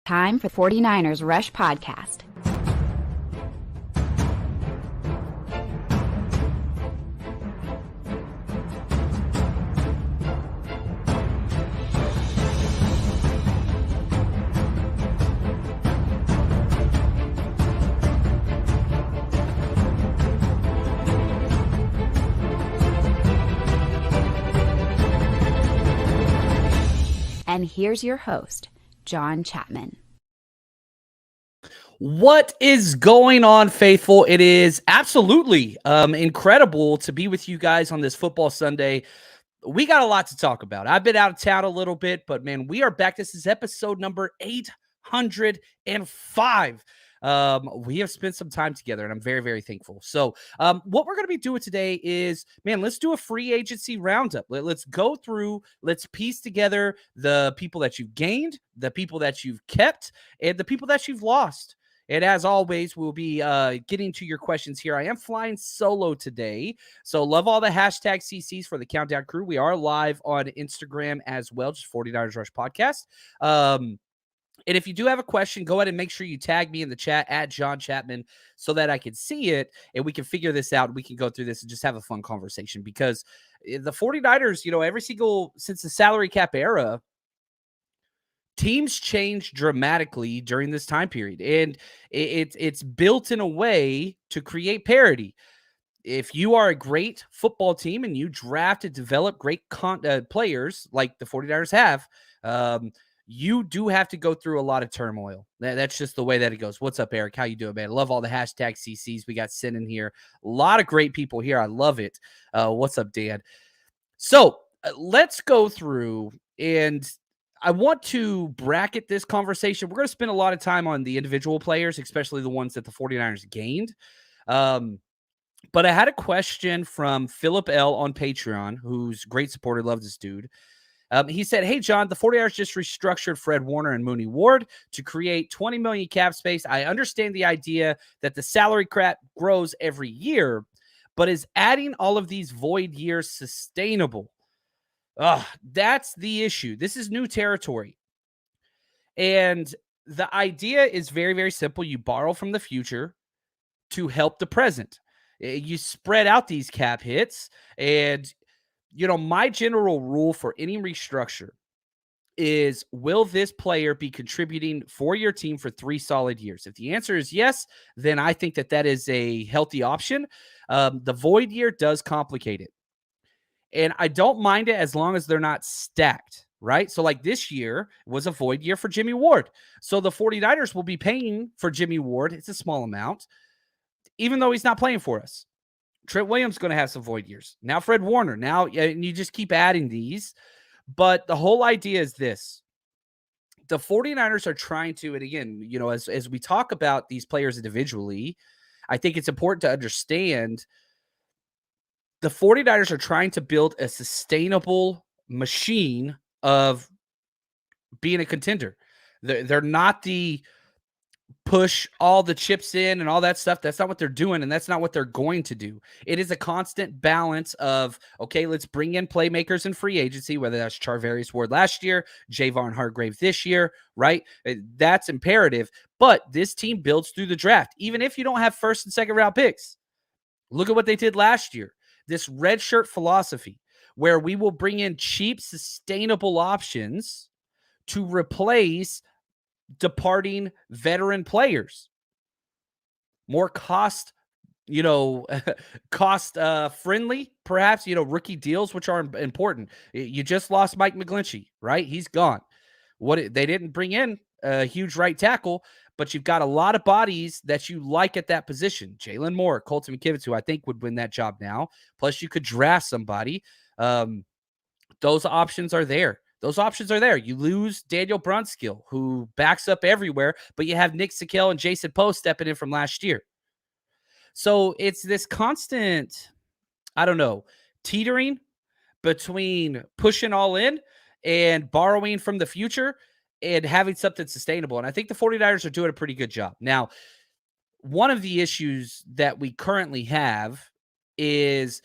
Time for 49ers Rush Podcast. And here's your host, John Chapman. What is going on, faithful? It is absolutely incredible to be with you guys on this football Sunday. We got a lot to talk about. I've been out of town a little bit, but man, we are back. This is episode number 805. We have spent some time together, and I'm very, very thankful. So what we're going to be doing today is, man, let's do a free agency roundup. Let's go through, let's piece together the people that you've gained, the people that you've kept, and the people that you've lost. And as always, we'll be getting to your questions here. I am flying solo today, so love all the hashtag CCs for the Countdown crew. We are live on Instagram as well, just 49ers Rush Podcast. And if you do have a question, go ahead and make sure you tag me in the chat at John Chapman so that I can see it and we can figure this out. We can go through this and just have a fun conversation because the 49ers, since the salary cap era, teams change dramatically during this time period. And it's built in a way to create parity. If you are a great football team and you draft and develop great players like the 49ers have, you do have to go through a lot of turmoil. That's just the way that it goes. What's up, Eric? How you doing, man? I love all the hashtag CCs we got sent in here. A lot of great people here. I love it. What's up, Dan? So let's go through, and I want to bracket this conversation. We're going to spend a lot of time on the individual players, especially the ones that the 49ers gained. But I had a question from Philip L. on Patreon, who's a great supporter. Love this dude. He said, hey, John, the 49ers just restructured Fred Warner and Mooney Ward to create $20 million cap space. I understand the idea that the salary cap grows every year, but is adding all of these void years sustainable? That's the issue. This is new territory. And the idea is very, very simple. You borrow from the future to help the present. You spread out these cap hits, and my general rule for any restructure is, will this player be contributing for your team for 3 solid years? If the answer is yes, then I think that is a healthy option. The void year does complicate it. And I don't mind it as long as they're not stacked, right? So like this year was a void year for Jimmy Ward. So the 49ers will be paying for Jimmy Ward. It's a small amount, even though he's not playing for us. Trent Williams is going to have some void years. Now Fred Warner. Now, and you just keep adding these. But the whole idea is this. The 49ers are trying to, and again, as we talk about these players individually, I think it's important to understand the 49ers are trying to build a sustainable machine of being a contender. They're not the push all the chips in and all that stuff. That's not what they're doing, and that's not what they're going to do. It is a constant balance of, okay, let's bring in playmakers in free agency, whether that's Charvarius Ward last year, Javon Hargrave this year, right? That's imperative. But this team builds through the draft, even if you don't have first and second round picks. Look at what they did last year. This red shirt philosophy where we will bring in cheap, sustainable options to replace departing veteran players. More cost friendly, perhaps, rookie deals, which are important. You just lost Mike McGlinchey, right? He's gone. They didn't bring in a huge right tackle, but you've got a lot of bodies that you like at that position. Jalen Moore, Colton McKivitz, who I think would win that job now. Plus, you could draft somebody. Those options are there. You lose Daniel Brunskill, who backs up everywhere, but you have Nick Sikel and Jason Poe stepping in from last year. So it's this constant, teetering between pushing all in and borrowing from the future and having something sustainable. And I think the 49ers are doing a pretty good job. Now, one of the issues that we currently have is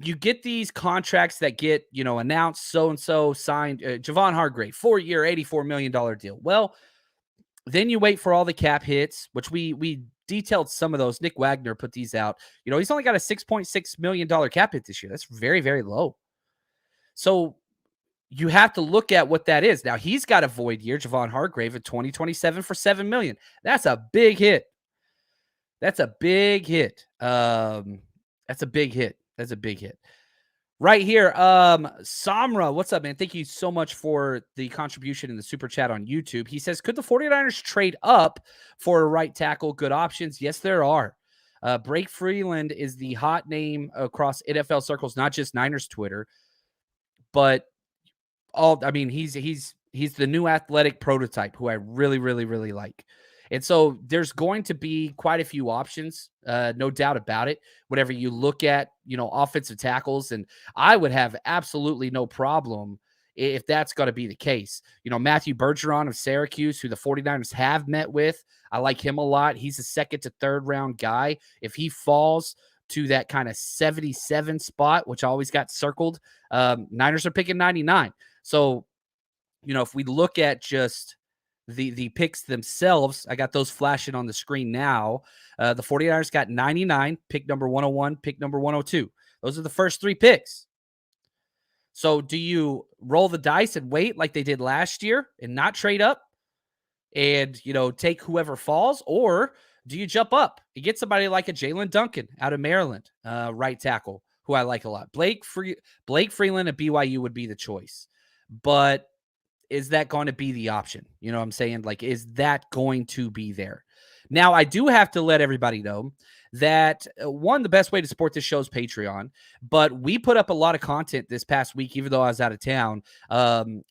you get these contracts that get, announced, so-and-so signed, Javon Hargrave, 4-year, $84 million deal. Well, Then you wait for all the cap hits, which we detailed some of those. Nick Wagner put these out. He's only got a $6.6 million cap hit this year. That's very, very low. So you have to look at what that is. Now, he's got a void year, Javon Hargrave, in 2027 for $7 million. That's a big hit. That's a big hit. That's a big hit. That's a big hit. Right here, Samra, what's up, man? Thank you so much for the contribution in the super chat on YouTube. He says, could the 49ers trade up for a right tackle? Good options. Yes, there are. Blake Freeland is the hot name across NFL circles, not just Niners Twitter, but he's the new athletic prototype who I really, really, really like. And so there's going to be quite a few options, no doubt about it, whenever you look at, offensive tackles. And I would have absolutely no problem if that's going to be the case. Matthew Bergeron of Syracuse, who the 49ers have met with, I like him a lot. He's a second to third round guy. If he falls to that kind of 77 spot, which always got circled, Niners are picking 99. So, if we look at just the picks themselves, I got those flashing on the screen now. The 49ers got 99, pick number 101, pick number 102. Those are the first three picks. So do you roll the dice and wait like they did last year and not trade up and, take whoever falls? Or do you jump up and get somebody like a Jalen Duncan out of Maryland, right tackle, who I like a lot? Blake Freeland at BYU would be the choice. But is that going to be the option? You know what I'm saying? Like, is that going to be there? Now, I do have to let everybody know that, one, the best way to support this show is Patreon, but we put up a lot of content this past week, even though I was out of town.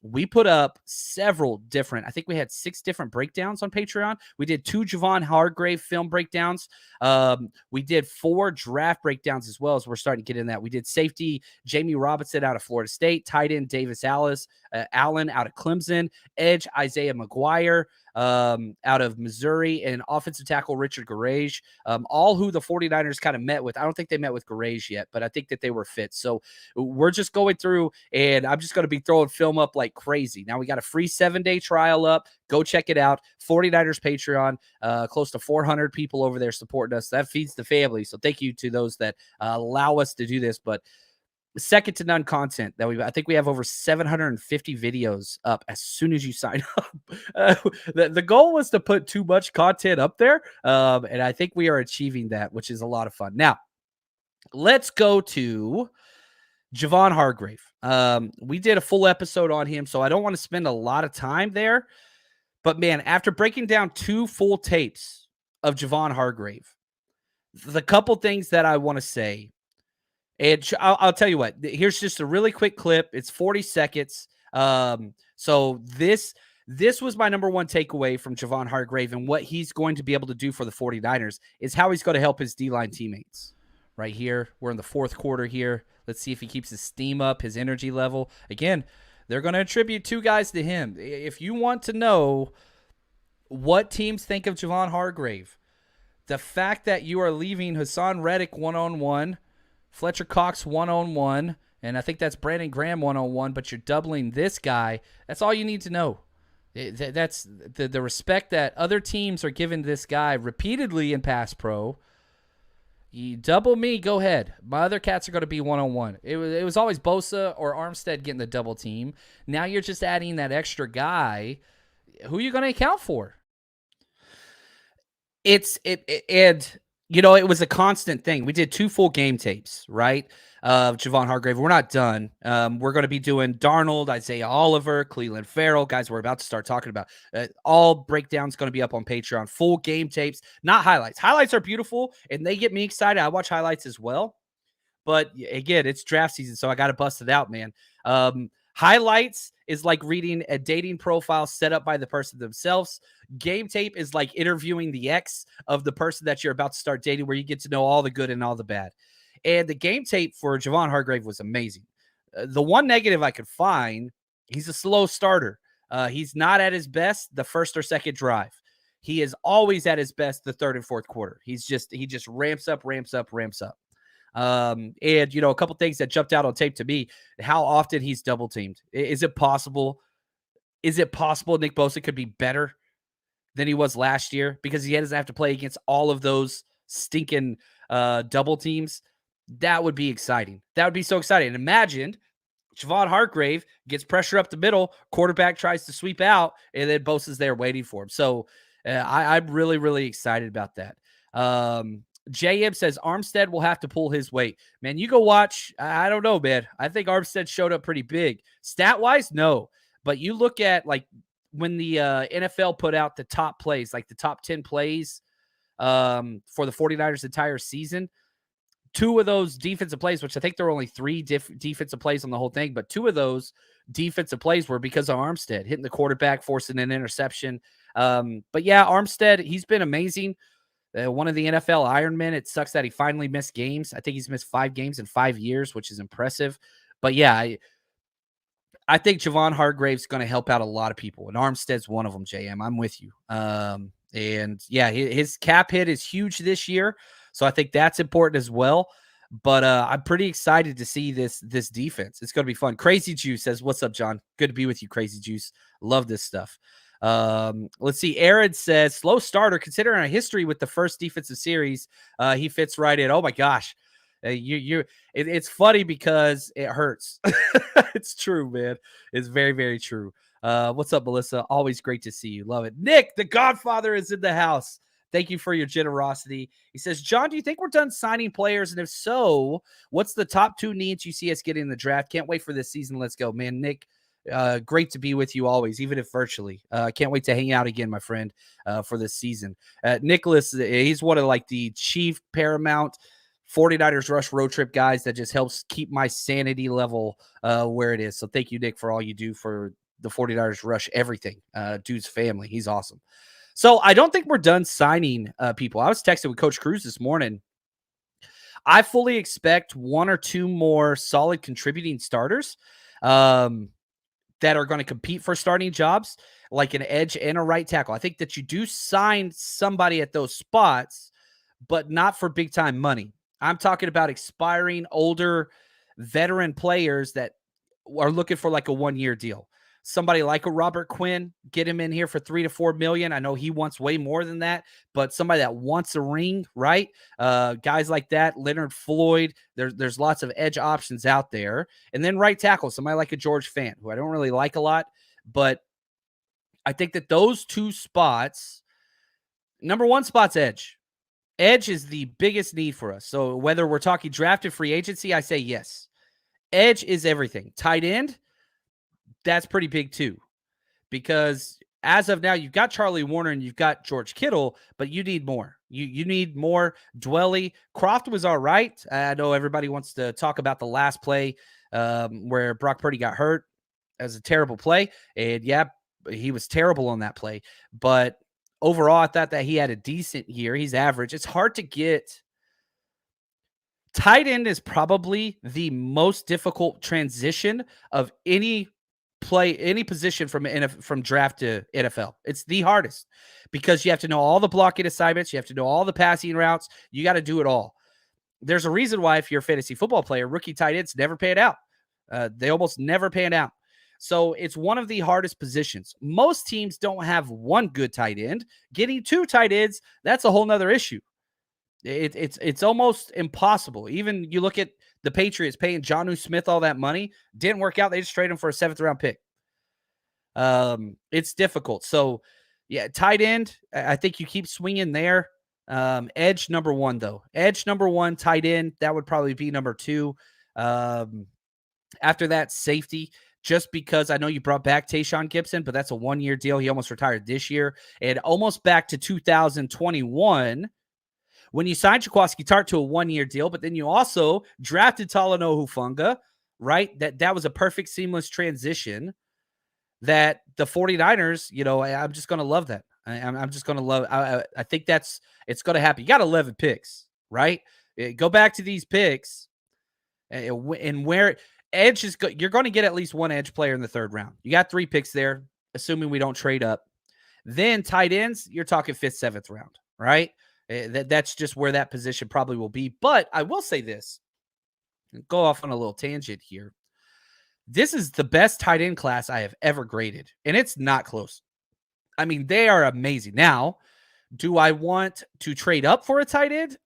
We put up several different, I think we had 6 different breakdowns on Patreon. We did 2 Javon Hargrave film breakdowns. We did 4 draft breakdowns as well, as we're starting to get in that. We did safety Jamie Robinson out of Florida State, tight end Davis Allen out of Clemson, edge Isaiah McGuire out of Missouri, and offensive tackle Richard Garage, all who the 49ers kind of met with. I don't think they met with Garage yet, but I think that they were fit. So we're just going through, and I'm just going to be throwing film up like crazy. Now we got a free 7-day trial up. Go check it out. 49ers Patreon, close to 400 people over there supporting us. That feeds the family. So thank you to those that allow us to do this. But second to none content that I think we have over 750 videos up as soon as you sign up. The goal was to put too much content up there. And I think we are achieving that, which is a lot of fun. Now let's go to Javon Hargrave. We did a full episode on him, so I don't want to spend a lot of time there, but man, after breaking down 2 full tapes of Javon Hargrave, the couple things that I want to say, and I'll tell you what, here's just a really quick clip. It's 40 seconds. So this was my number one takeaway from Javon Hargrave, and what he's going to be able to do for the 49ers is how he's going to help his D-line teammates. Right here, we're in the 4th quarter here. Let's see if he keeps his steam up, his energy level. Again, they're going to attribute 2 guys to him. If you want to know what teams think of Javon Hargrave, the fact that you are leaving Hassan Reddick one-on-one, Fletcher Cox one-on-one, and I think that's Brandon Graham one-on-one, but you're doubling this guy. That's all you need to know. That's the respect that other teams are giving this guy repeatedly in pass pro. You double me, go ahead. My other cats are going to be one-on-one. It was always Bosa or Armstead getting the double team. Now you're just adding that extra guy. Who are you going to account for? It was a constant thing. We did 2 full game tapes, right? Of Javon Hargrave. We're not done. We're going to be doing Darnold, Isaiah Oliver, Cleveland Ferrell, guys we're about to start talking about. All breakdowns going to be up on Patreon. Full game tapes, not highlights. Highlights are beautiful, and they get me excited. I watch highlights as well. But again, it's draft season, so I got to bust it out, man. Highlights is like reading a dating profile set up by the person themselves. Game tape is like interviewing the ex of the person that you're about to start dating, where you get to know all the good and all the bad. And the game tape for Javon Hargrave was amazing. The one negative I could find, he's a slow starter. He's not at his best the first or second drive. He is always at his best the 3rd and 4th quarter. He just ramps up. And, a couple things that jumped out on tape to me, how often he's double teamed. Is it possible Nick Bosa could be better than he was last year because he doesn't have to play against all of those stinking double teams. That would be exciting. That would be so exciting. And imagine Javon Hargrave gets pressure up the middle, quarterback tries to sweep out, and then Bosa's there waiting for him. So I'm really, really excited about that. JM says Armstead will have to pull his weight. Man, you go watch. I don't know, man. I think Armstead showed up pretty big. Stat-wise, no. But you look at, like, when the NFL put out the top plays, like the top 10 plays for the 49ers entire season, 2 of those defensive plays, which I think there were only 3 defensive plays on the whole thing, but 2 of those defensive plays were because of Armstead hitting the quarterback, forcing an interception. But yeah, Armstead, he's been amazing. One of the NFL Ironmen. It sucks that he finally missed games. I think he's missed 5 games in 5 years, which is impressive. But yeah, I think Javon Hargrave's going to help out a lot of people, and Armstead's one of them, JM. I'm with you. And yeah, his cap hit is huge this year, so I think that's important as well. But I'm pretty excited to see this defense. It's going to be fun. Crazy Juice says, "What's up, John? Good to be with you, Crazy Juice. Love this stuff." Let's see. Aaron says, "Slow starter. Considering our history with the first defensive series, he fits right in." Oh my gosh, it's funny because it hurts. It's true, man. It's very, very true. What's up, Melissa? Always great to see you. Love it. Nick, the Godfather, is in the house. Thank you for your generosity. He says, John, do you think we're done signing players? And if so, what's the top 2 needs you see us getting in the draft? Can't wait for this season. Let's go, man. Nick, great to be with you always, even if virtually. Can't wait to hang out again, my friend, for this season. Nicholas, he's one of like the chief paramount 49ers Rush road trip guys that just helps keep my sanity level where it is. So thank you, Nick, for all you do for the 49ers Rush everything. Dude's family. He's awesome. So I don't think we're done signing people. I was texting with Coach Cruz this morning. I fully expect 1 or 2 more solid contributing starters that are going to compete for starting jobs, like an edge and a right tackle. I think that you do sign somebody at those spots, but not for big time money. I'm talking about expiring older veteran players that are looking for like a 1-year deal. Somebody like a Robert Quinn, get him in here for $3 to $4 million. I know he wants way more than that, but somebody that wants a ring, right? Guys like that, Leonard Floyd. There's lots of edge options out there. And then right tackle, somebody like a George Fant, who I don't really like a lot, but I think that those 2 spots, number 1 spot's edge. Edge is the biggest need for us. So whether we're talking drafted free agency, I say yes. Edge is everything. Tight end, that's pretty big too. Because as of now, you've got Charlie Warner and you've got George Kittle, but you need more. You need more. Dwelly. Croft was all right. I know everybody wants to talk about the last play where Brock Purdy got hurt. That was a terrible play. And yeah, he was terrible on that play. But overall, I thought that he had a decent year. He's average. It's hard to get. Tight end is probably the most difficult transition of any position from draft to NFL. It's the hardest because you have to know all the blocking assignments. You have to know all the passing routes. You got to do it all. There's a reason why if you're a fantasy football player, rookie tight ends never pan out. They almost never pan out. So it's one of the hardest positions. Most teams don't have 1 good tight end. Getting 2 tight ends, that's a whole nother issue. It's almost impossible. Even you look at the Patriots paying Jonnu Smith all that money. Didn't work out. They just traded him for a 7th round pick. It's difficult. So, yeah, tight end, I think you keep swinging there. Edge number 1, though. Edge number 1, tight end, that would probably be number 2. After that, safety, just because I know you brought back Tayshaun Gibson, but that's a 1-year deal. He almost retired this year. And almost back to 2021 when you signed Jaquiski Tartt to a 1-year deal, but then you also drafted Talanoa Hufanga, right? That was a perfect seamless transition that the 49ers, I'm just going to love that. I'm just going to love. I think it's going to happen. You got 11 picks, right? Go back to these picks and where edge is. You're going to get at least 1 edge player in the 3rd round. You got 3 picks there, assuming we don't trade up. Then tight ends, you're talking 5th, 7th round, right? That's just where that position probably will be. But I will say this, go off on a little tangent here. This is the best tight end class I have ever graded, and it's not close. I mean, they are amazing. Now, do I want to trade up for a tight end?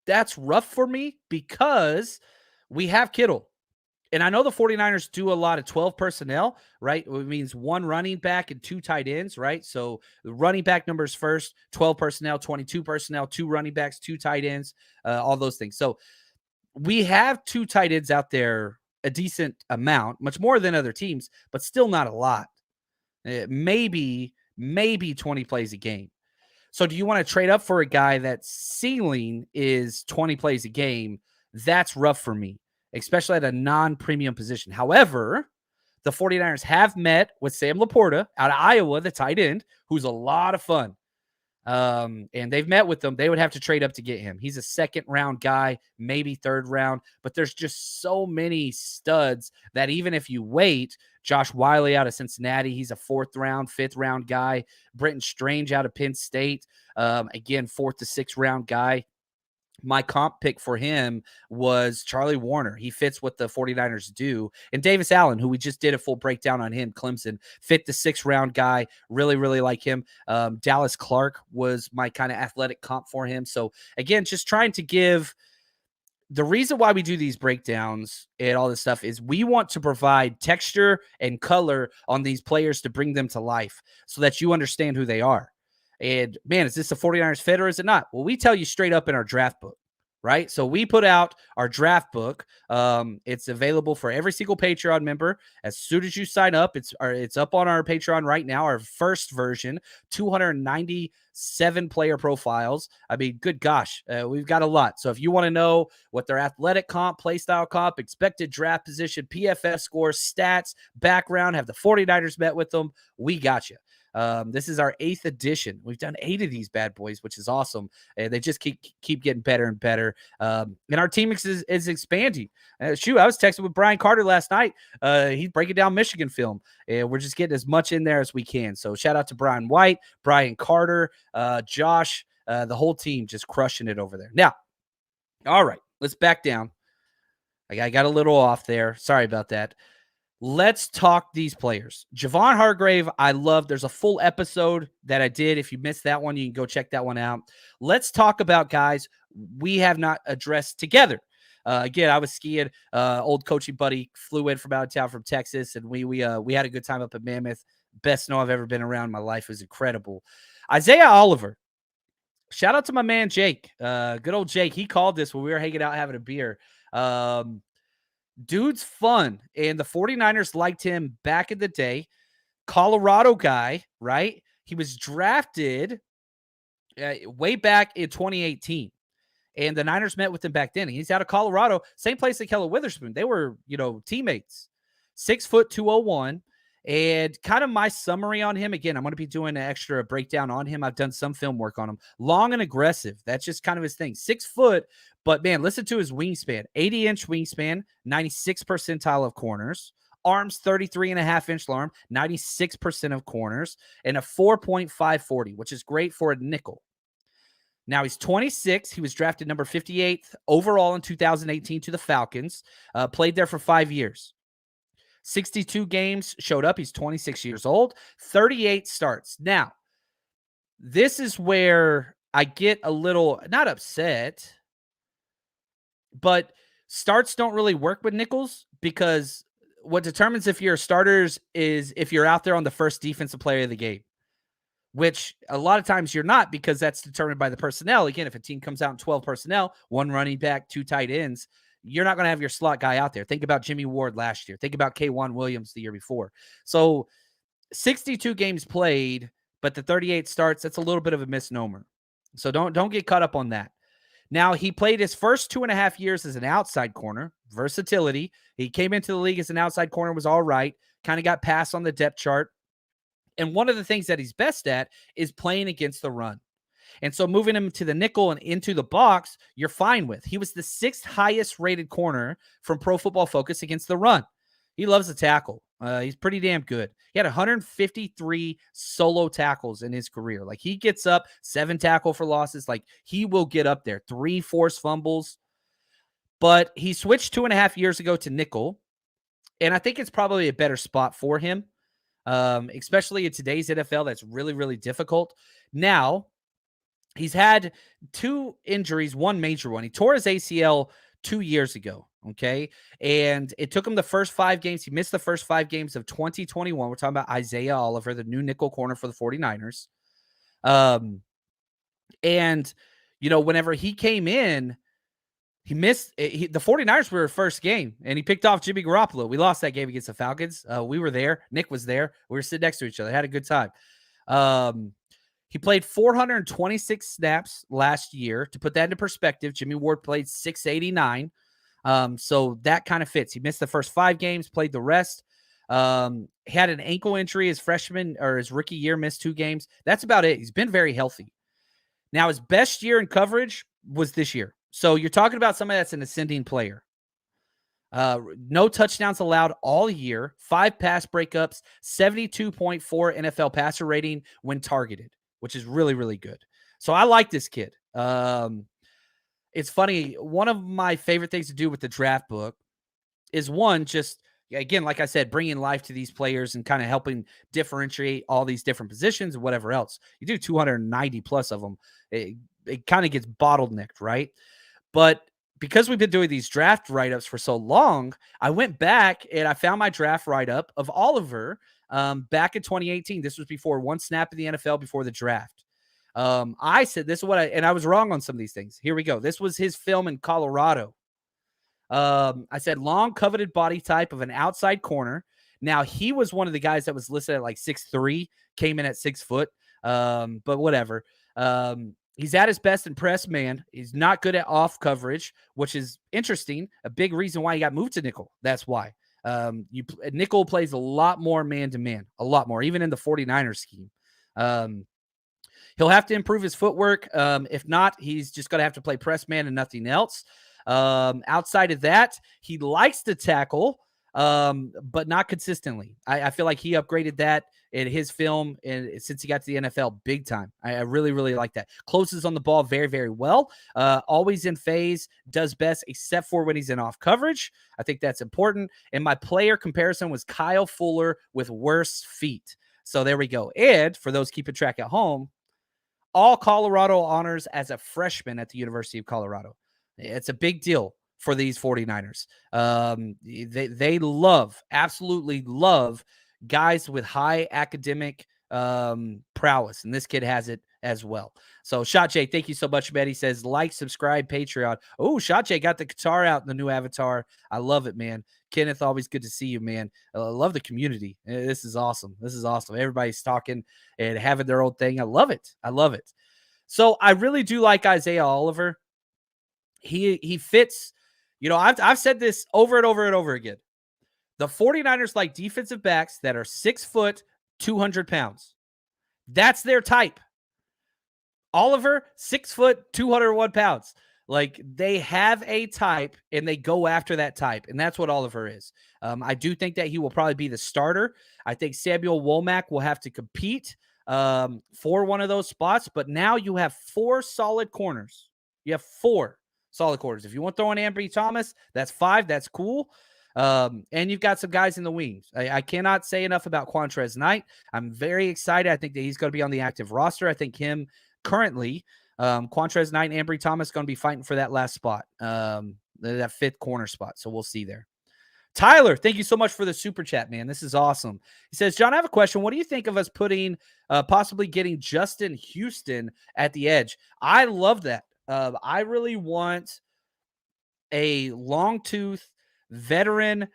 That's rough for me because we have Kittle. And I know the 49ers do a lot of 12 personnel, right? It means one running back and two tight ends, right? So the running back numbers first, 12 personnel, 22 personnel, two running backs, two tight ends, all those things. So we have two tight ends out there, a decent amount, much more than other teams, but still not a lot. Maybe 20 plays a game. So do you want to trade up for a guy that's ceiling is 20 plays a game? That's rough for me, especially at a non-premium position. However, the 49ers have met with Sam Laporta out of Iowa, the tight end, who's a lot of fun. And they've met with them. They would have to trade up to get him. He's a second-round guy, maybe third round, but there's just so many studs that even if you wait, Josh Wiley out of Cincinnati, he's a fourth-round, fifth-round guy. Brenton Strange out of Penn State, again, fourth to sixth-round guy. My comp pick for him was Charlie Warner. He fits what the 49ers do. And Davis Allen, who we just did a full breakdown on him, Clemson, fit the sixth-round guy. Really, really like him. Dallas Clark was my kind of athletic comp for him. So, again, just trying to give the reason why we do these breakdowns and all this stuff is we want to provide texture and color on these players to bring them to life so that you understand who they are. And man, is this a 49ers fit or is it not? Well, we tell you straight up in our draft book, right? So we put out our draft book. It's available for every single Patreon member. As soon as you sign up, it's up on our Patreon right now. Our first version, 297 player profiles. I mean, good gosh, we've got a lot. So if you want to know what their athletic comp, play style comp, expected draft position, PFF score, stats, background, have the 49ers met with them, we got you. This is our 8th edition. We've done 8 of these bad boys, which is awesome. And they just keep getting better and better. And our team is expanding. I was texting with Brian Carter last night. He's breaking down Michigan film. And we're just getting as much in there as we can. So shout out to Brian White, Brian Carter, Josh, the whole team just crushing it over there. Now, all right, let's back down. I got a little off there. Sorry about that. Let's talk these players. Javon Hargrave, I love. There's a full episode that I did. If you missed that one, you can go check that one out. Let's talk about guys we have not addressed together. Again, I was skiing. Old coaching buddy flew in from out of town from Texas, and we had a good time up at Mammoth. Best snow I've ever been around in my life. It was incredible. Isaiah Oliver. Shout out to my man Jake. Good old Jake. He called this when we were hanging out having a beer. Dude's fun, and the 49ers liked him back in the day. Colorado guy, right? He was drafted way back in 2018, and the Niners met with him back then. He's out of Colorado, same place that Keller Witherspoon. They were, teammates. 6 foot 201. And kind of my summary on him, again, I'm going to be doing an extra breakdown on him. I've done some film work on him. Long and aggressive. That's just kind of his thing. 6 foot, but man, listen to his wingspan. 80-inch wingspan, 96 percentile of corners. Arms, 33.5-inch arm, 96% of corners, and a 4.540, which is great for a nickel. Now he's 26. He was drafted number 58th overall in 2018 to the Falcons. Played there for 5 years. 62 games, showed up. He's 26 years old, 38 starts. Now, this is where I get a little, not upset, but starts don't really work with nickels because what determines if you're starters is if you're out there on the first defensive player of the game, which a lot of times you're not because that's determined by the personnel. Again, if a team comes out in 12 personnel, 1 running back, 2 tight ends, you're not going to have your slot guy out there. Think about Jimmy Ward last year. Think about K'Wan Williams the year before. So 62 games played, but the 38 starts, that's a little bit of a misnomer. So don't get caught up on that. Now, he played his first 2.5 years as an outside corner, versatility. He came into the league as an outside corner, was all right, kind of got passed on the depth chart. And one of the things that he's best at is playing against the run. And so moving him to the nickel and into the box, you're fine with. He was the 6th highest rated corner from Pro Football Focus against the run. He loves the tackle. He's pretty damn good. He had 153 solo tackles in his career. Like he gets up, 7 tackle for losses. Like he will get up there, 3 forced fumbles. But he switched 2.5 years ago to nickel. And I think it's probably a better spot for him. especially in today's NFL. That's really, really difficult. Now, he's had 2 injuries, one major one. He tore his ACL 2 years ago, okay? And it took him the first 5 games. He missed the first 5 games of 2021. We're talking about Isaiah Oliver, the new nickel corner for the 49ers. And, whenever he came in, he missed the 49ers were his first game, and he picked off Jimmy Garoppolo. We lost that game against the Falcons. We were there. Nick was there. We were sitting next to each other. Had a good time. He played 426 snaps last year. To put that into perspective, Jimmy Ward played 689. So that kind of fits. He missed the first 5 games, played the rest. He had an ankle injury his freshman or his rookie year, missed 2 games. That's about it. He's been very healthy. Now, his best year in coverage was this year. So you're talking about somebody that's an ascending player. No touchdowns allowed all year, 5 pass breakups, 72.4 NFL passer rating when targeted, which is really, really good. So I like this kid. It's funny. One of my favorite things to do with the draft book is just, again, like I said, bringing life to these players and kind of helping differentiate all these different positions and whatever else. You do 290 plus of them. It kind of gets bottlenecked, right? But because we've been doing these draft write-ups for so long, I went back and I found my draft write-up of Oliver back in 2018. This was before one snap in the NFL before the draft. I said this is what and I was wrong on some of these things. Here we go. This was his film in Colorado. I said long coveted body type of an outside corner. Now he was one of the guys that was listed at like 6'3", came in at 6 foot. But whatever. He's at his best in press man. He's not good at off coverage, which is interesting. A big reason why he got moved to nickel. That's why. Nickel plays a lot more man-to-man, a lot more, even in the 49ers scheme. He'll have to improve his footwork. If not, he's just going to have to play press man and nothing else. Outside of that, he likes to tackle, but not consistently. I feel like he upgraded that in his film and since he got to the NFL big time. I really, really like that. Closes on the ball very, very well. Always in phase, does best except for when he's in off coverage. I think that's important. And my player comparison was Kyle Fuller with worse feet. So there we go. And for those keeping track at home, all Colorado honors as a freshman at the University of Colorado. It's a big deal for these 49ers. They absolutely love guys with high academic prowess, and this kid has it as well. So Shot J, thank you so much, man. He says, like, subscribe, Patreon. Oh, Shot J got the guitar out in the new avatar. I love it, man. Kenneth, always good to see you, man. I love the community. This is awesome. Everybody's talking and having their own thing. I love it. So I really do like Isaiah Oliver. He fits, I've said this over and over and over again. The 49ers like defensive backs that are 6 foot, 200 pounds. That's their type. Oliver, 6 foot, 201 pounds. Like, they have a type and they go after that type. And that's what Oliver is. I do think that he will probably be the starter. I think Samuel Womack will have to compete for one of those spots. But now you have 4 solid corners. You have 4 solid corners. If you want to throw in Ambry Thomas, that's 5. That's cool. And you've got some guys in the wings. I cannot say enough about Quantrez Knight. I'm very excited. I think that he's going to be on the active roster. I think him currently, Quantrez Knight and Ambry Thomas going to be fighting for that last spot, that 5th corner spot. So we'll see there. Tyler, thank you so much for the super chat, man. This is awesome. He says, John, I have a question. What do you think of us possibly getting Justin Houston at the edge? I love that. I really want a long tooth veteran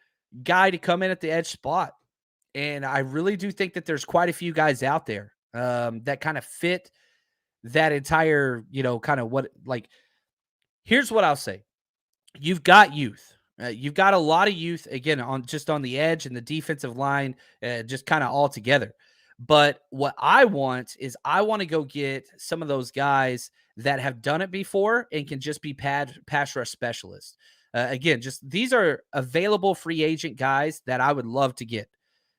guy to come in at the edge spot. And I really do think that there's quite a few guys out there that kind of fit that entire, kind of here's what I'll say. You've got youth. You've got a lot of youth, again, on the edge and the defensive line, just kind of all together. But what I want to go get some of those guys that have done it before and can just be pass rush specialists. Again, just these are available free agent guys that I would love to get.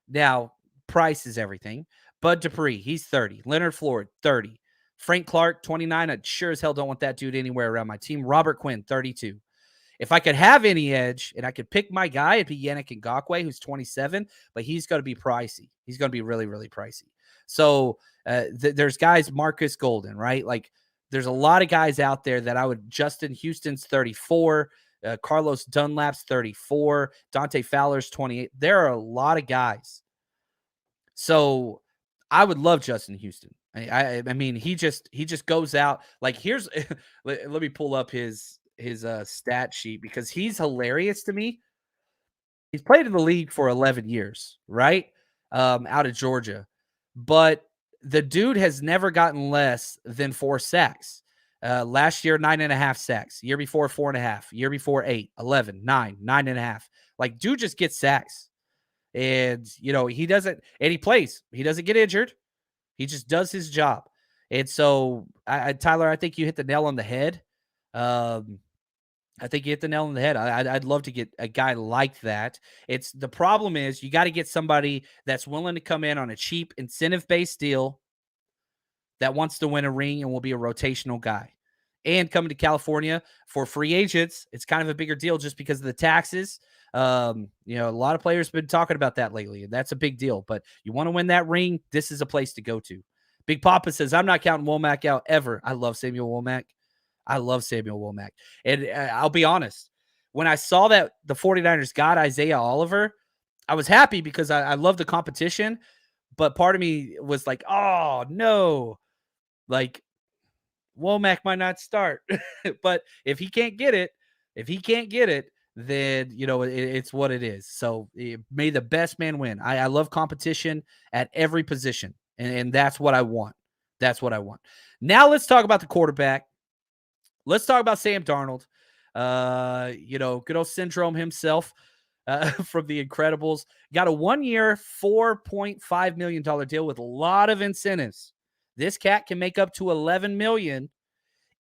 Now, price is everything. Bud Dupree, he's 30. Leonard Floyd, 30. Frank Clark, 29. I sure as hell don't want that dude anywhere around my team. Robert Quinn, 32. If I could have any edge and I could pick my guy, it'd be Yannick Ngakoue, who's 27, but he's going to be pricey. He's going to be really, really pricey. So there's guys, Marcus Golden, right? Like there's a lot of guys out there that I would, Justin Houston's 34, Carlos Dunlap's 34, Dante Fowler's 28. There are a lot of guys. So I would love Justin Houston. I mean, he just goes out like here's let me pull up his stat sheet because he's hilarious to me. He's played in the league for 11 years, right? Out of Georgia, but the dude has never gotten less than 4 sacks. Last year, 9.5 sacks. Year before, 4.5. Year before, 8, 11, 9, 9.5. Like, dude just gets sacks. And, you know, he doesn't, and he plays. He doesn't get injured. He just does his job. And so, Tyler, I think you hit the nail on the head. I think you hit the nail on the head. I'd love to get a guy like that. It's the problem is you got to get somebody that's willing to come in on a cheap incentive-based deal that wants to win a ring and will be a rotational guy. And coming to California for free agents, it's kind of a bigger deal just because of the taxes. You know, a lot of players have been talking about that lately, and that's a big deal. But you want to win that ring, this is a place to go to. Big Papa says, I'm not counting Womack out ever. I love Samuel Womack. And I'll be honest, when I saw that the 49ers got Isaiah Oliver, I was happy because I love the competition. But part of me was like, oh, no. Like, Womack might not start. But if he can't get it, then, you know, it's what it is. So may the best man win. I love competition at every position, and that's what I want. Now let's talk about the quarterback. Let's talk about Sam Darnold. You know, good old Syndrome himself from The Incredibles. Got a 1-year, $4.5 million deal with a lot of incentives. This cat can make up to $11 million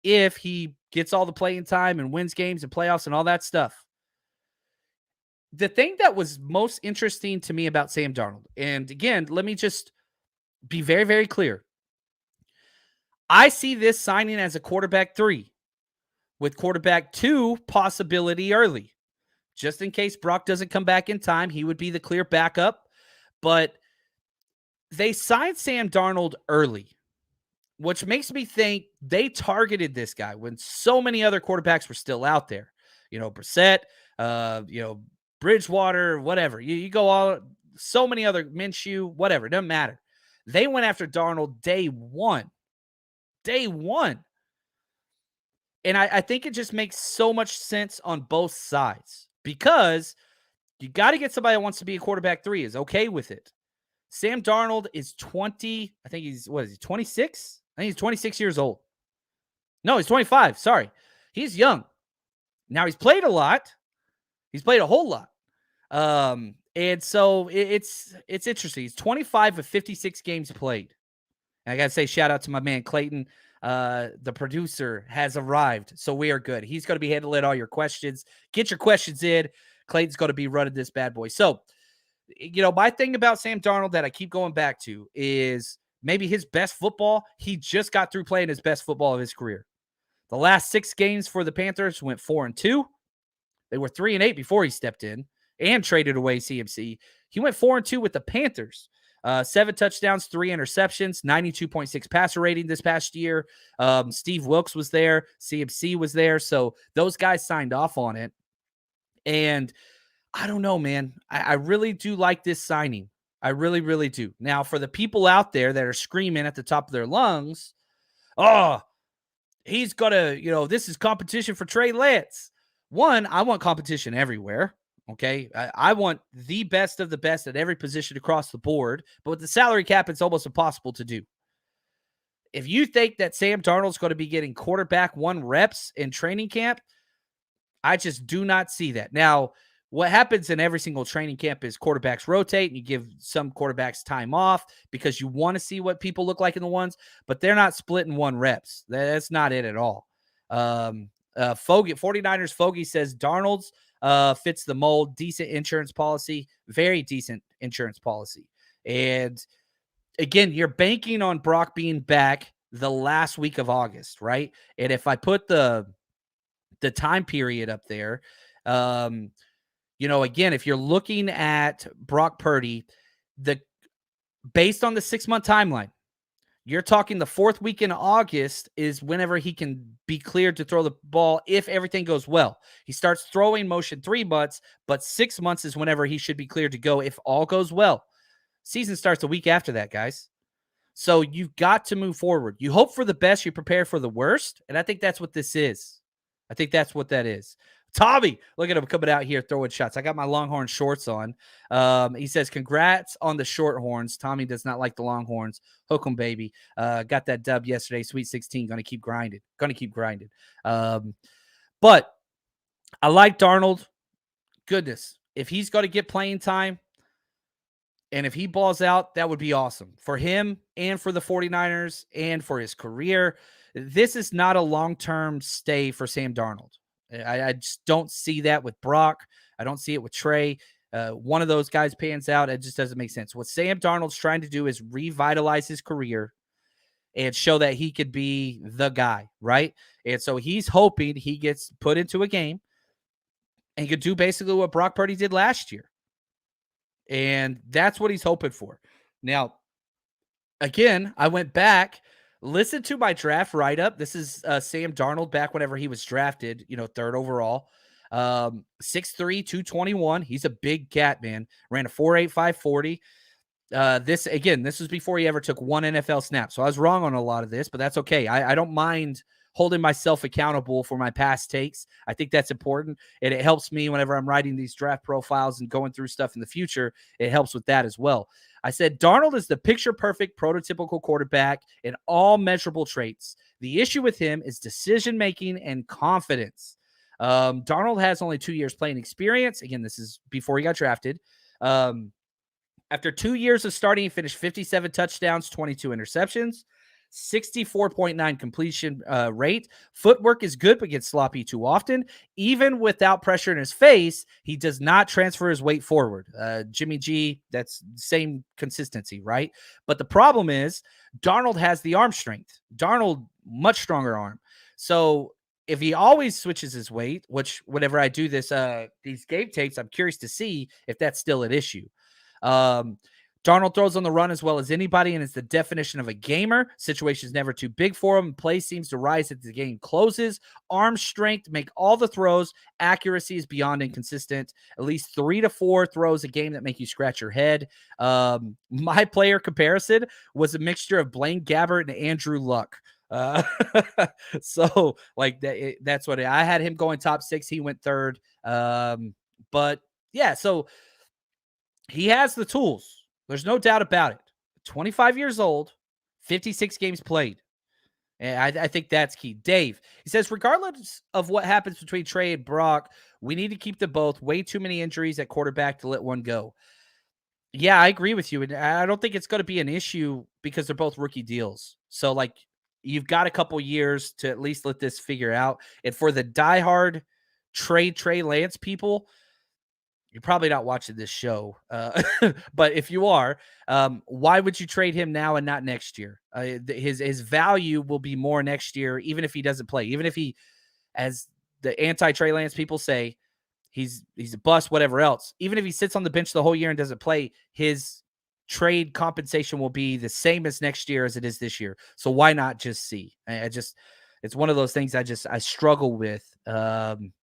if he gets all the playing time and wins games and playoffs and all that stuff. The thing that was most interesting to me about Sam Darnold, and again, let me just be very, very clear. I see this signing as a quarterback 3 with quarterback 2 possibility early. Just in case Brock doesn't come back in time, he would be the clear backup. But they signed Sam Darnold early, which makes me think they targeted this guy when so many other quarterbacks were still out there. You know, Brissett, you know, Bridgewater, whatever. You go all, so many other, Minshew, whatever. It doesn't matter. They went after Darnold day one. And I think it just makes so much sense on both sides because you got to get somebody that wants to be a quarterback 3 is okay with it. Sam Darnold is 20. I think he's, 26? I think he's 26 years old. No, he's 25. Sorry. He's young. Now he's played a lot. He's played a whole lot. And so it's interesting. He's 25 of 56 games played. And I got to say, shout out to my man, Clayton. The producer has arrived, so we are good. He's going to be handling all your questions. Get your questions in. Clayton's going to be running this bad boy. So, you know, my thing about Sam Darnold that I keep going back to is maybe his best football. He just got through playing his best football of his career. The last 6 games for the Panthers went 4-2. They were 3-8 before he stepped in and traded away CMC. He went 4-2 with the Panthers. 7 touchdowns, 3 interceptions, 92.6 passer rating this past year. Steve Wilkes was there. CMC was there. So those guys signed off on it. And I don't know, man. I really do like this signing. I really, really do. Now, for the people out there that are screaming at the top of their lungs, oh, he's got to, you know, this is competition for Trey Lance. One, I want competition everywhere. Okay. I want the best of the best at every position across the board. But with the salary cap, it's almost impossible to do. If you think that Sam Darnold's going to be getting quarterback 1 reps in training camp, I just do not see that. Now, what happens in every single training camp is quarterbacks rotate and you give some quarterbacks time off because you want to see what people look like in the ones, but they're not splitting 1 reps. That's not it at all. Fogey, 49ers Fogey says Darnold's fits the mold, decent insurance policy, very decent insurance policy. And again, you're banking on Brock being back the last week of August, right? And if I put the the time period up there. Again, if you're looking at Brock Purdy, based on the 6-month timeline, you're talking the 4th week in August is whenever he can be cleared to throw the ball if everything goes well. He starts throwing motion 3 months, but 6 months is whenever he should be cleared to go if all goes well. Season starts a week after that, guys. So you've got to move forward. You hope for the best, you prepare for the worst, and I think that's what this is. I think that's what that is. Tommy, look at him coming out here throwing shots. I got my Longhorn shorts on. He says, congrats on the Shorthorns. Tommy does not like the Longhorns. Hook 'em, baby. Got that dub yesterday, Sweet 16. Going to keep grinding. But I like Darnold. Goodness, if he's going to get playing time, and if he balls out, that would be awesome for him and for the 49ers and for his career. This is not a long-term stay for Sam Darnold. I just don't see that with Brock. I don't see it with Trey. One of those guys pans out. It just doesn't make sense. What Sam Darnold's trying to do is revitalize his career and show that he could be the guy, right? And so he's hoping he gets put into a game and could do basically what Brock Purdy did last year. And that's what he's hoping for. Now, again, I went back, listened to my draft write-up. This is Sam Darnold back whenever he was drafted, 3rd overall. 6'3", 221. He's a big cat, man. Ran a 4.8, 540. This was before he ever took one NFL snap. So I was wrong on a lot of this, but that's okay. I don't mind holding myself accountable for my past takes. I think that's important, and it helps me whenever I'm writing these draft profiles and going through stuff in the future. It helps with that as well. I said Darnold is the picture-perfect prototypical quarterback in all measurable traits. The issue with him is decision-making and confidence. Darnold has only 2 years playing experience. Again, this is before he got drafted. After 2 years of starting, he finished 57 touchdowns, 22 interceptions, 64.9 completion rate. Footwork is good, but gets sloppy too often. Even without pressure in his face, he does not transfer his weight forward. Jimmy G, that's same consistency, right? But the problem is Darnold has the arm strength. Darnold, much stronger arm. So if he always switches his weight, which whenever I do this, these game tapes, I'm curious to see if that's still an issue. Darnold throws on the run as well as anybody, and it's the definition of a gamer. Situation's never too big for him. Play seems to rise as the game closes. Arm strength, make all the throws. Accuracy is beyond inconsistent. At least 3 to 4 throws a game that make you scratch your head. My player comparison was a mixture of Blaine Gabbert and Andrew Luck. So like that's what I had him going top 6. He went 3rd. But yeah, so he has the tools. There's no doubt about it. 25 years old, 56 games played. And I think that's key. Dave, he says, regardless of what happens between Trey and Brock, we need to keep them both. Way too many injuries at quarterback to let one go. Yeah, I agree with you. And I don't think it's going to be an issue because they're both rookie deals. So, like, you've got a couple years to at least let this figure out. And for the diehard Trey Lance people, you're probably not watching this show, but if you are, why would you trade him now and not next year? His value will be more next year, even if he doesn't play. Even if he, as the anti-Trey Lance people say, he's a bust, whatever else. Even if he sits on the bench the whole year and doesn't play, his trade compensation will be the same as next year as it is this year. So why not just see? It's one of those things I struggle with.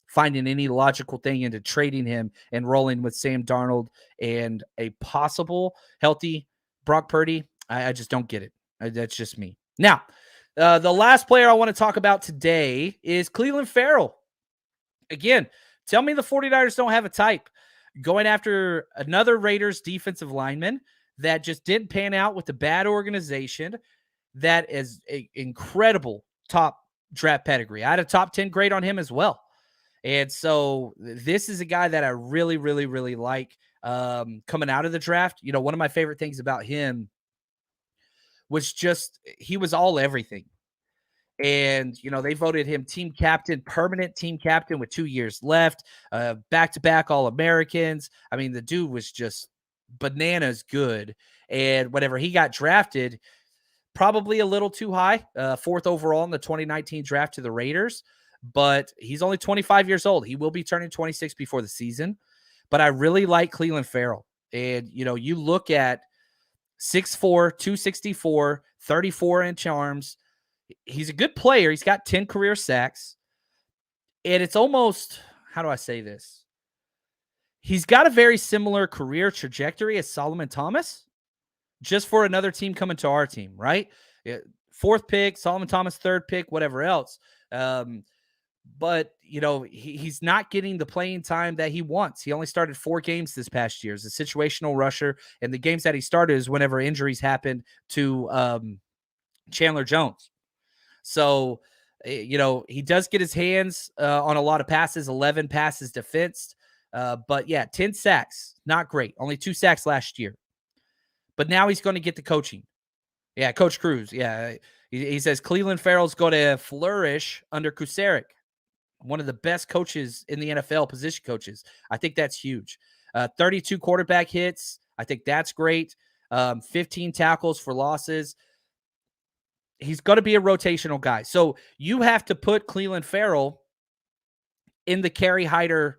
Finding any logical thing into trading him and rolling with Sam Darnold and a possible healthy Brock Purdy. I just don't get it. That's just me. Now, the last player I want to talk about today is Cleveland Ferrell. Again, tell me the 49ers don't have a type. Going after another Raiders defensive lineman that just didn't pan out with a bad organization that is an incredible top draft pedigree. I had a top 10 grade on him as well. And so this is a guy that I really, really, really like coming out of the draft. One of my favorite things about him was just he was all everything. And, they voted him team captain, permanent team captain with 2 years left, back-to-back All-Americans. I mean, the dude was just bananas good. And whenever he got drafted, probably a little too high, 4th overall in the 2019 draft to the Raiders. but he's only 25 years old. He will be turning 26 before the season. But I really like Cleveland Ferrell. And, you look at 6'4", 264, 34-inch arms. He's a good player. He's got 10 career sacks. And it's almost, how do I say this? He's got a very similar career trajectory as Solomon Thomas, just for another team coming to our team, right? Fourth pick, Solomon Thomas, third pick, whatever else. But, he's not getting the playing time that he wants. He only started 4 games this past year as a situational rusher. And the games that he started is whenever injuries happened to Chandler Jones. So, he does get his hands on a lot of passes, 11 passes defensed. But, yeah, 10 sacks, not great. Only 2 sacks last year. But now he's going to get the coaching. Yeah, Coach Cruz. Yeah, he says Cleveland Ferrell's going to flourish under Kusarik, one of the best coaches in the NFL, position coaches. I think that's huge. 32 quarterback hits. I think that's great. 15 tackles for losses. He's going to be a rotational guy. So you have to put Cleveland Ferrell in the Kerry Hyder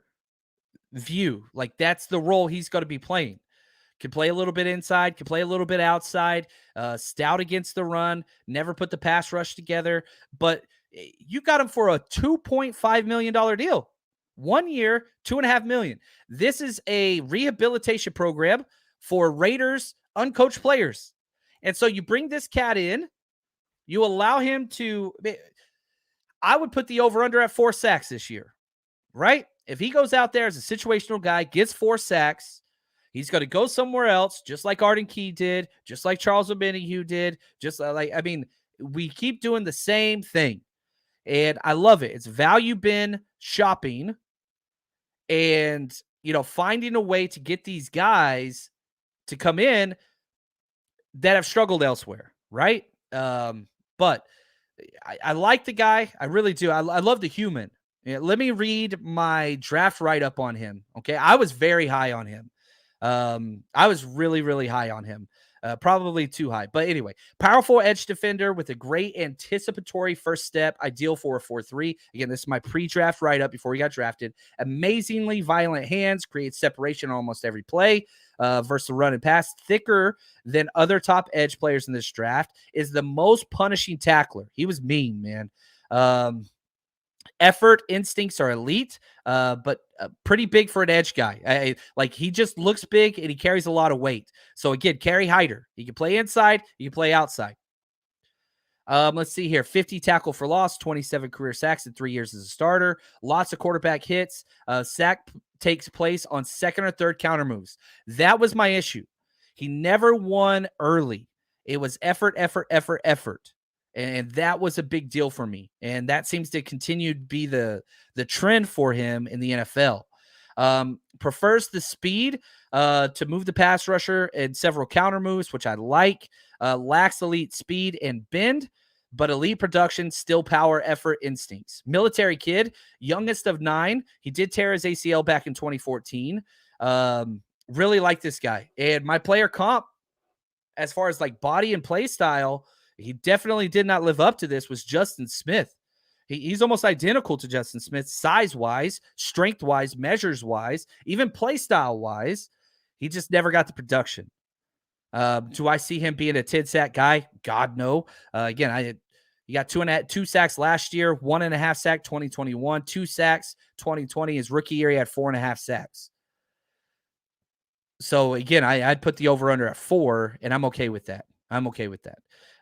view. Like, that's the role he's going to be playing. Can play a little bit inside, can play a little bit outside, stout against the run, never put the pass rush together. But you got him for a $2.5 million deal. 1 year, $2.5 million. This is a rehabilitation program for Raiders uncoached players. And so you bring this cat in, you allow him to, I would put the over-under at 4 sacks this year, right? If he goes out there as a situational guy, gets 4 sacks, he's going to go somewhere else, just like Arden Key did, just like Charles Omenihu did, we keep doing the same thing. And I love it. It's value bin shopping and, finding a way to get these guys to come in that have struggled elsewhere, right? But I like the guy. I really do. I love the human. Yeah, let me read my draft write-up on him, okay? I was very high on him. I was really, really high on him. Probably too high. But anyway, powerful edge defender with a great anticipatory first step, ideal for a 4-3. Again, this is my pre-draft write-up before he got drafted. Amazingly violent hands, creates separation on almost every play versus the run and pass. Thicker than other top edge players in this draft. Is the most punishing tackler. He was mean, man. Effort instincts are elite, but pretty big for an edge guy. He just looks big and he carries a lot of weight. So again, Kerry Hyder. He can play inside, he can play outside. Let's see here. 50 tackle for loss, 27 career sacks in 3 years as a starter. Lots of quarterback hits. Sack takes place on second or third counter moves. That was my issue. He never won early. It was effort. And that was a big deal for me. And that seems to continue to be the trend for him in the NFL. Prefers the speed to move the pass rusher in several counter moves, which I like. Lacks elite speed and bend, but elite production, still power, effort, instincts. Military kid, youngest of 9. He did tear his ACL back in 2014. Really like this guy. And my player comp, as far as like body and play style, he definitely did not live up to this, was Justin Smith. He's almost identical to Justin Smith, size-wise, strength-wise, measures-wise, even play style-wise. He just never got the production. Do I see him being a 10-sack guy? God, no. He got 2 sacks last year, 1.5 sack 2021, 2 sacks 2020. His rookie year, he had 4.5 sacks. So, again, I'd put the over-under at 4, and I'm okay with that.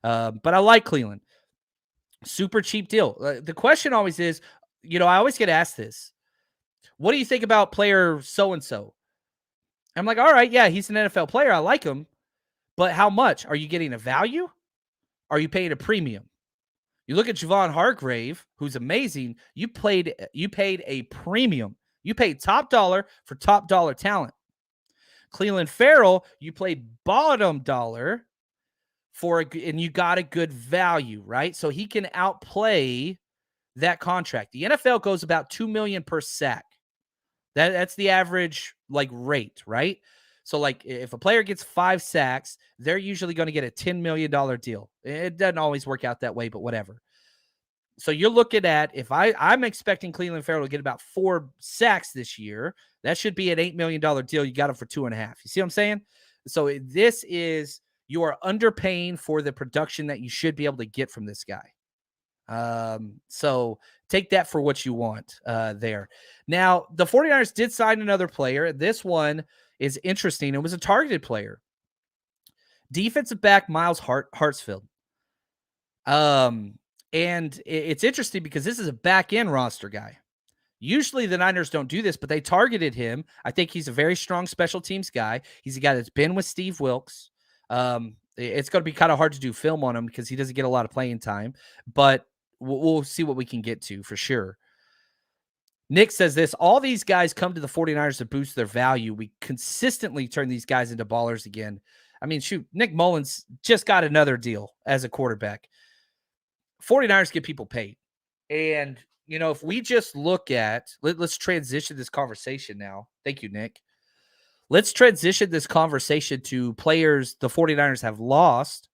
But I like Cleveland. Super cheap deal. The question always is, I always get asked this. What do you think about player so-and-so? I'm like, all right, yeah, he's an NFL player. I like him. But how much? Are you getting a value? Are you paying a premium? You look at Javon Hargrave, who's amazing. You paid a premium. You paid top dollar for top dollar talent. Cleveland Ferrell, you played bottom dollar and you got a good value, right? So he can outplay that contract. The NFL goes about $2 million per sack. That's the average rate, right? So if a player gets 5 sacks, they're usually going to get a $10 million deal. It doesn't always work out that way, but whatever. So you're looking at, if I'm expecting Cleveland Ferrell to get about 4 sacks this year, that should be an $8 million deal. You got him for 2.5. You see what I'm saying? So this is, you are underpaying for the production that you should be able to get from this guy. So take that for what you want there. Now, the 49ers did sign another player. This one is interesting. It was a targeted player. Defensive back Miles Hartsfield. And it's interesting because this is a back end roster guy. Usually the Niners don't do this, but they targeted him. I think he's a very strong special teams guy. He's a guy that's been with Steve Wilks. It's going to be kind of hard to do film on him because he doesn't get a lot of playing time, but we'll see what we can get to for sure. Nick says this: all these guys come to the 49ers to boost their value. We consistently turn these guys into ballers again. I mean, shoot, Nick Mullins just got another deal as a quarterback. 49ers get people paid. And, you know, if we just look at, let's transition this conversation now. Thank you, Nick. Let's transition this conversation to players the 49ers have lost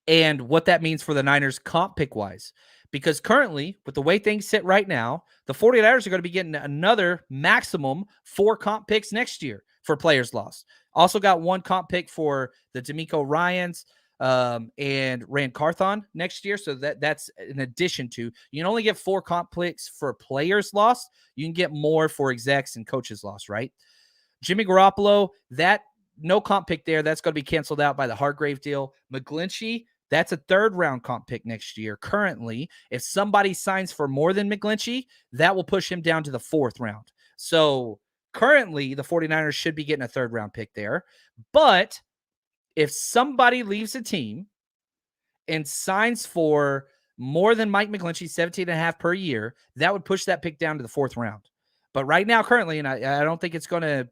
and what that means for the Niners comp pick wise. Because currently, with the way things sit right now, the 49ers are going to be getting another maximum 4 comp picks next year for players lost. Also got 1 comp pick for the D'Amico Ryans and Rand Carthon next year. So that's in addition to, you can only get 4 comp picks for players lost. You can get more for execs and coaches lost, right? Jimmy Garoppolo, that no comp pick there. That's going to be canceled out by the Hargrave deal. McGlinchey, that's a 3rd round comp pick next year. Currently, if somebody signs for more than McGlinchey, that will push him down to the 4th round. So currently, the 49ers should be getting a 3rd round pick there. But if somebody leaves a team and signs for more than Mike McGlinchey, 17.5 per year, that would push that pick down to the 4th round. But right now, currently, and I don't think it's going to,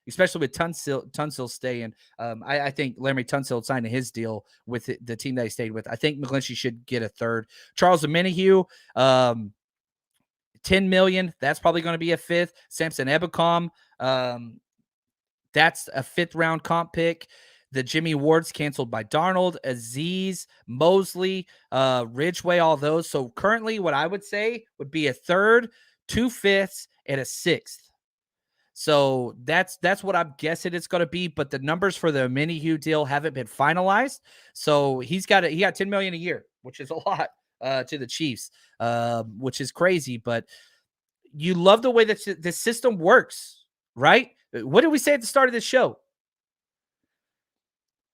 especially with Tunsil staying. I think Larry Tunsil signed his deal with the team that he stayed with. I think McGlinchey should get a 3rd. Charles Omenihu, $10 million. That's probably going to be a 5th. Samson Ebukam, that's a 5th round comp pick. The Jimmy Ward's canceled by Darnold, Aziz, Mosley, Ridgeway, all those. So currently what I would say would be a 3rd, 2 5ths, and a 6th. So that's what I'm guessing it's going to be. But the numbers for the Omenihu deal haven't been finalized. So he got $10 million a year, which is a lot to the Chiefs, which is crazy. But you love the way that the system works, right? What did we say at the start of this show?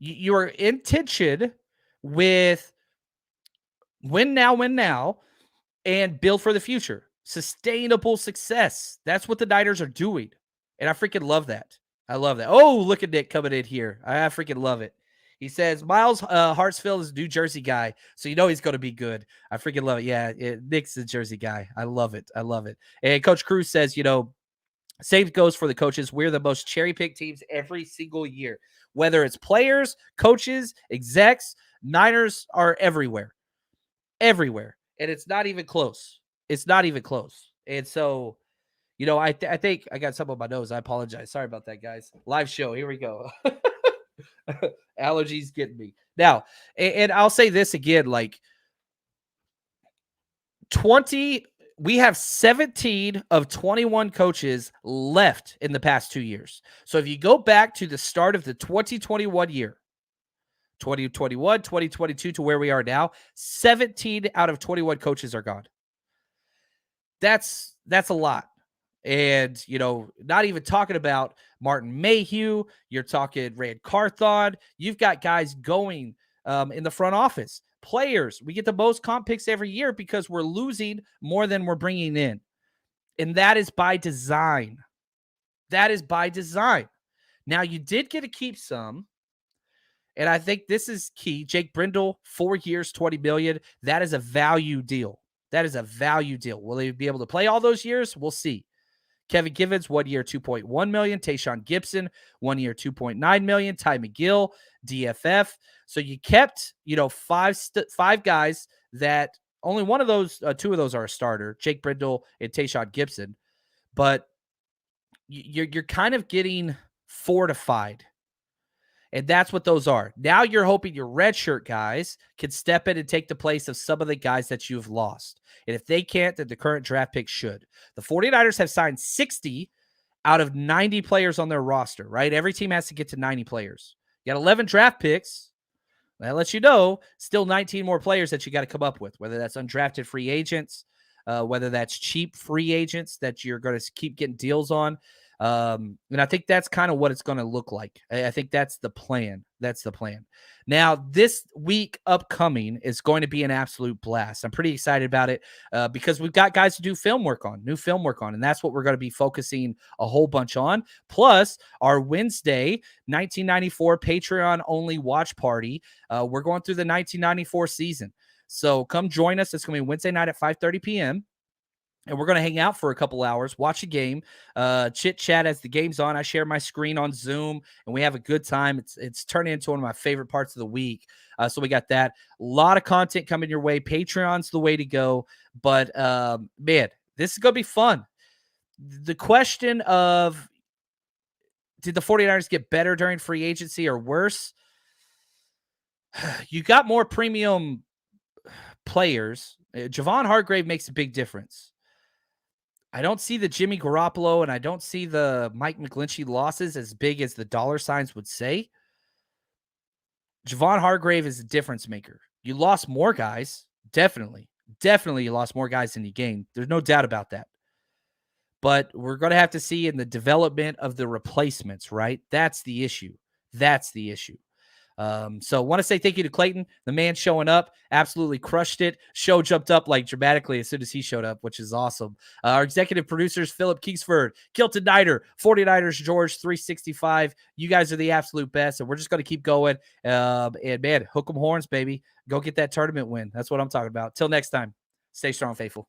You are in tension with win now, and build for the future. Sustainable success. That's what the Niners are doing. And I freaking love that. I love that. Oh, look at Nick coming in here. I freaking love it. He says, Miles Hartsfield is a New Jersey guy, so you know he's going to be good. I freaking love it. Yeah, Nick's a Jersey guy. I love it. I love it. And Coach Cruz says, you know, same goes for the coaches. We're the most cherry-picked teams every single year. Whether it's players, coaches, execs, Niners are everywhere. Everywhere. And it's not even close. It's not even close. And so, you know, I think I got something on my nose. I apologize. Sorry about that, guys. Live show. Here we go. Allergies getting me. Now, and I'll say this again, like we have 17 of 21 coaches left in the past 2 years. So if you go back to the start of the 2021 year, 2021, 2022 to where we are now, 17 out of 21 coaches are gone. That's a lot. And, you know, not even talking about Martin Mayhew, you're talking Rand Carthon. You've got guys going in the front office. Players, we get the most comp picks every year because we're losing more than we're bringing in. And that is by design. That is by design. Now, you did get to keep some. And I think this is key. Jake Brindle, 4 years, $20 million. That is a value deal. That is a value deal. Will they be able to play all those years? We'll see. Kevin Givens, 1 year, $2.1 million. Tayshaun Gibson, 1 year, $2.9 million. Ty McGill, DFF. So you kept, you know, five guys that only one of those, 2 of those are a starter, Jake Brindle and Tayshaun Gibson. But you're kind of getting fortified. And that's what those are. Now you're hoping your redshirt guys can step in and take the place of some of the guys that you've lost. And if they can't, then the current draft pick should. The 49ers have signed 60 out of 90 players on their roster, right? Every team has to get to 90 players. You got 11 draft picks. That lets you know still 19 more players that you got to come up with, whether that's undrafted free agents, whether that's cheap free agents that you're going to keep getting deals on. And I think that's kind of what it's going to look like. I think that's the plan. That's the plan. Now, this week upcoming is going to be an absolute blast. I'm pretty excited about it because we've got guys to do new film work on, and that's what we're going to be focusing a whole bunch on. Plus, our Wednesday 1994 Patreon-only watch party. We're going through the 1994 season. So come join us. It's going to be Wednesday night at 5:30 p.m., and we're going to hang out for a couple hours, watch a game, chit chat as the game's on. I share my screen on Zoom, and we have a good time. It's turning into one of my favorite parts of the week. So we got that. A lot of content coming your way. Patreon's the way to go. But, man, this is going to be fun. The question of, did the 49ers get better during free agency or worse? You got more premium players. Javon Hargrave makes a big difference. I don't see the Jimmy Garoppolo and I don't see the Mike McGlinchey losses as big as the dollar signs would say. Javon Hargrave is a difference maker. You lost more guys. Definitely. Definitely you lost more guys than you gained. There's no doubt about that. But we're going to have to see in the development of the replacements, right? That's the issue. That's the issue. So I want to say thank you to Clayton, the man showing up, absolutely crushed it. Show jumped up like dramatically as soon as he showed up, which is awesome. Our executive producers, Philip Kingsford, Kilton Nider, 49ers George 365. You guys are the absolute best, and we're just going to keep going. And man, hook 'em horns, baby. Go get that tournament win. That's what I'm talking about. Till next time, stay strong, faithful.